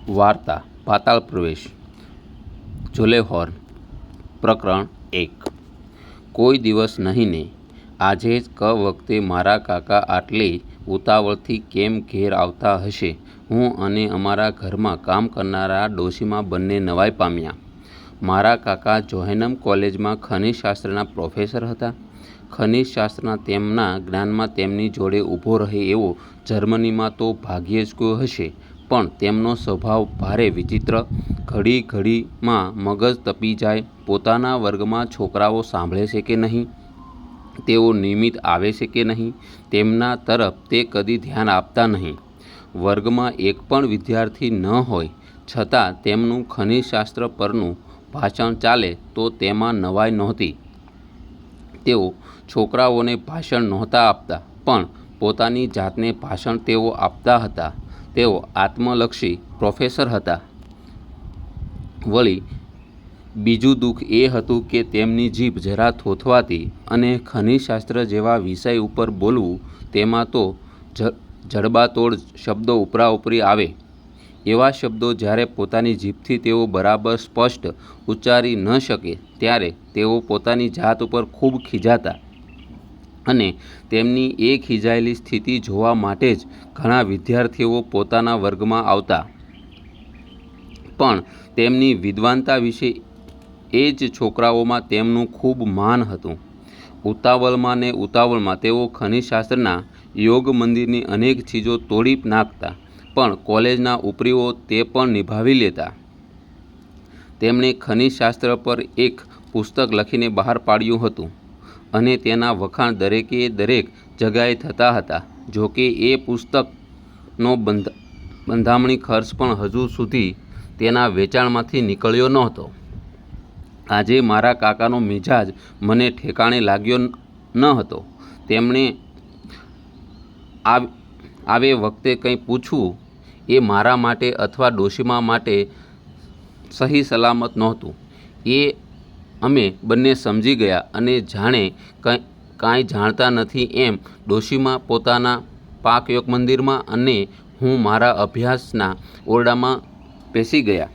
વાર્તા પાતાળ પ્રવેશ. જુલેહોર્ન. પ્રકરણ 1. કોઈ દિવસ નહીં ને આજે જ વખતે મારા કાકા આટલી ઉતાવળથી કેમ ઘેર આવતા હશે. હું અને અમારા ઘરમાં કામ કરનારા ડોશીમાં બંને નવાઈ પામ્યા. મારા કાકા જોહેનમ કોલેજમાં ખનિજશાસ્ત્રના પ્રોફેસર હતા. ખનિજશાસ્ત્રના તેમના જ્ઞાનમાં તેમની જોડે ઊભો રહે એવો જર્મનીમાં તો ભાગ્યે જ કોઈ હશે, પણ તેમનો સ્વભાવ ભારે વિચિત્ર. ઘડી ઘડીમાં મગજ તપી જાય. પોતાના વર્ગમાં છોકરાઓ સાંભળે છે કે નહીં, તેઓ નિયમિત આવે છે કે નહીં, તેમના તરફ તે કદી ધ્યાન આપતા નહીં. વર્ગમાં એક પણ વિદ્યાર્થી ન હોય છતાં તેમનું ખનિજશાસ્ત્ર પરનું ભાષણ ચાલે તો તેમાં નવાઈ નહોતી. તેઓ છોકરાઓને ભાષણ નહોતા આપતા, પણ પોતાની જાતને ભાષણ તેઓ આપતા હતા. તેઓ આત્મલક્ષી પ્રોફેસર હતા. વળી બીજું દુઃખ એ હતું કે તેમની જીભ જરા થોથવાતી, અને ખનિજશાસ્ત્ર જેવા વિષય ઉપર બોલવું તેમાં તો જડબાતોડ શબ્દો ઉપરાઉપરી આવે. એવા શબ્દો જ્યારે પોતાની જીભથી તેઓ બરાબર સ્પષ્ટ ઉચ્ચારી ન શકે ત્યારે તેઓ પોતાની જાત ઉપર ખૂબ ખીજાતા, અને તેમની એ ખીજાયેલી સ્થિતિ જોવા માટે જ ઘણા વિદ્યાર્થીઓ પોતાના વર્ગમાં આવતા. પણ તેમની વિદ્વાનતા વિશે એ જ છોકરાઓમાં તેમનું ખૂબ માન હતું. ઉતાવળમાં ને ઉતાવળમાં તેઓ ખનિજશાસ્ત્રના યોગ મંદિરની અનેક ચીજો તોડી નાખતા, પણ કોલેજના ઉપરીઓ તે પણ નિભાવી લેતા. તેમણે ખનિજશાસ્ત્ર પર એક પુસ્તક લખીને બહાર પાડ્યું હતું, અને તેના વખાણ દરેકે દરેક જગાએ થતા હતા. જોકે એ પુસ્તકનો બંધામણી ખર્ચ પણ હજુ સુધી તેના વેચાણમાંથી નીકળ્યો નહોતો. આજે મારા કાકાનો મિજાજ મને ઠેકાણે લાગ્યો ન હતો. તેમણે આવે વખતે કંઈ પૂછવું એ મારા માટે અથવા ડોશીમા માટે સહી સલામત નહોતું. એ અમે બંને સમજી ગયા, અને જાણે કાંઈ જાણતા નથી એમ ડોશીમા પોતાના પાકયોગ મંદિરમાં અને હું મારા અભ્યાસના ઓરડામાં પેસી ગયા.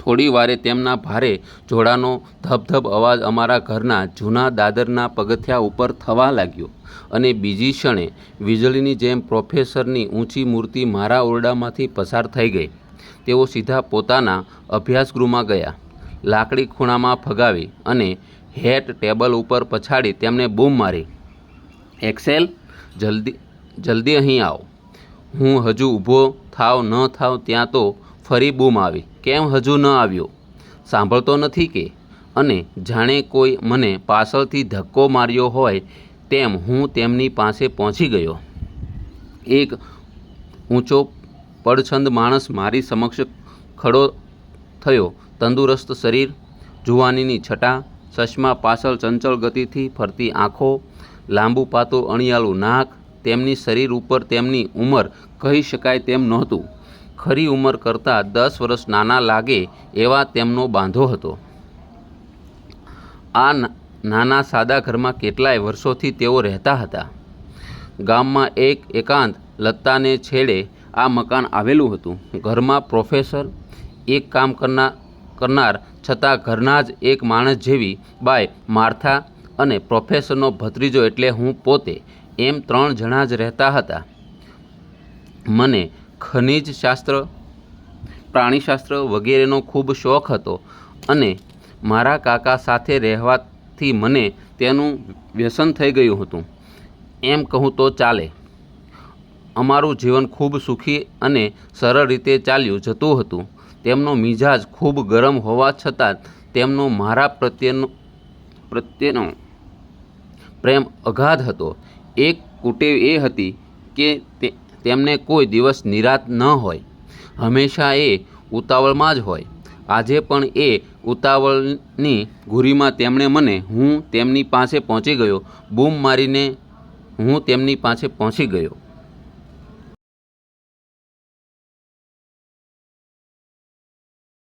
થોડી વારે તેમના ભારે જોડાનો ધબધબ અવાજ અમારા ઘરના જૂના દાદરના પગથિયા ઉપર થવા લાગ્યો, અને બીજી ક્ષણે વીજળીની જેમ પ્રોફેસરની ઊંચી મૂર્તિ મારા ઓરડામાંથી પસાર થઈ ગઈ. તેઓ સીધા પોતાના અભ્યાસગૃહમાં ગયા. લાકડી ખૂણામાં ફગાવી અને હેટ ટેબલ ઉપર પછાડી તેમણે બૂમ મારી, "એક્સેલ, જલ્દી અહીં આવ." હું હજુ ઊભો થાવ ન થાવ ત્યાં તો ફરી બૂમ આવી, "કેમ હજુ ન આવ્યો? સાંભળતો નથી કે?" અને જાણે કોઈ મને પાછળથી ધક્કો માર્યો હોય તેમ હું તેમની પાસે પહોંચી ગયો. એક ઊંચો પડછંદ માણસ મારી સમક્ષ ખડો થયો. તંદુરસ્ત શરીર, જુવાનીની છટા, ચશ્મા પાછળ ચંચળ ગતિથી ફરતી આંખો, લાંબુ પાતું અણિયાળું નાક. તેમની શરીર ઉપર તેમની ઉંમર કહી શકાય તેમ નહોતું. ખરી ઉંમર કરતાં 10 વર્ષ નાના લાગે એવા તેમનો બાંધો હતો. આ નાના સાદા ઘરમાં કેટલાય વર્ષોથી તેઓ રહેતા હતા. ગામમાં એક એકાંત લતાને છેડે આ મકાન આવેલું હતું. ઘરમાં પ્રોફેસર, એક કામ કરનાર છતાં ઘરના જ એક માણસ જેવી બાય માર્થા, અને પ્રોફેસરનો ભત્રીજો એટલે હું પોતે, એમ 3 જણા જ રહેતા હતા. મને ખનિજશાસ્ત્ર, પ્રાણીશાસ્ત્ર વગેરેનો ખૂબ શોખ હતો, અને મારા કાકા સાથે રહેવાથી મને તેનું વ્યસન થઈ ગયું હતું, એમ કહું તો ચાલે. અમારું જીવન ખૂબ સુખી અને સરળ રીતે ચાલ્યું જતું હતું. તેમનો મિજાજ ખૂબ ગરમ હોવા છતાં તેમનો મારા પ્રત્યેનો પ્રેમ અગાધ હતો. એક કુટેવ એ હતી કે તેમને કોઈ દિવસ નિરાંત ન હોય. હંમેશા એ ઉતાવળમાં જ હોય. આજે પણ એ ઉતાવળની ઘૂરીમાં તેમણે મને, હું તેમની પાસે પહોંચી ગયો, બૂમ મારીને હું તેમની પાસે પહોંચી ગયો.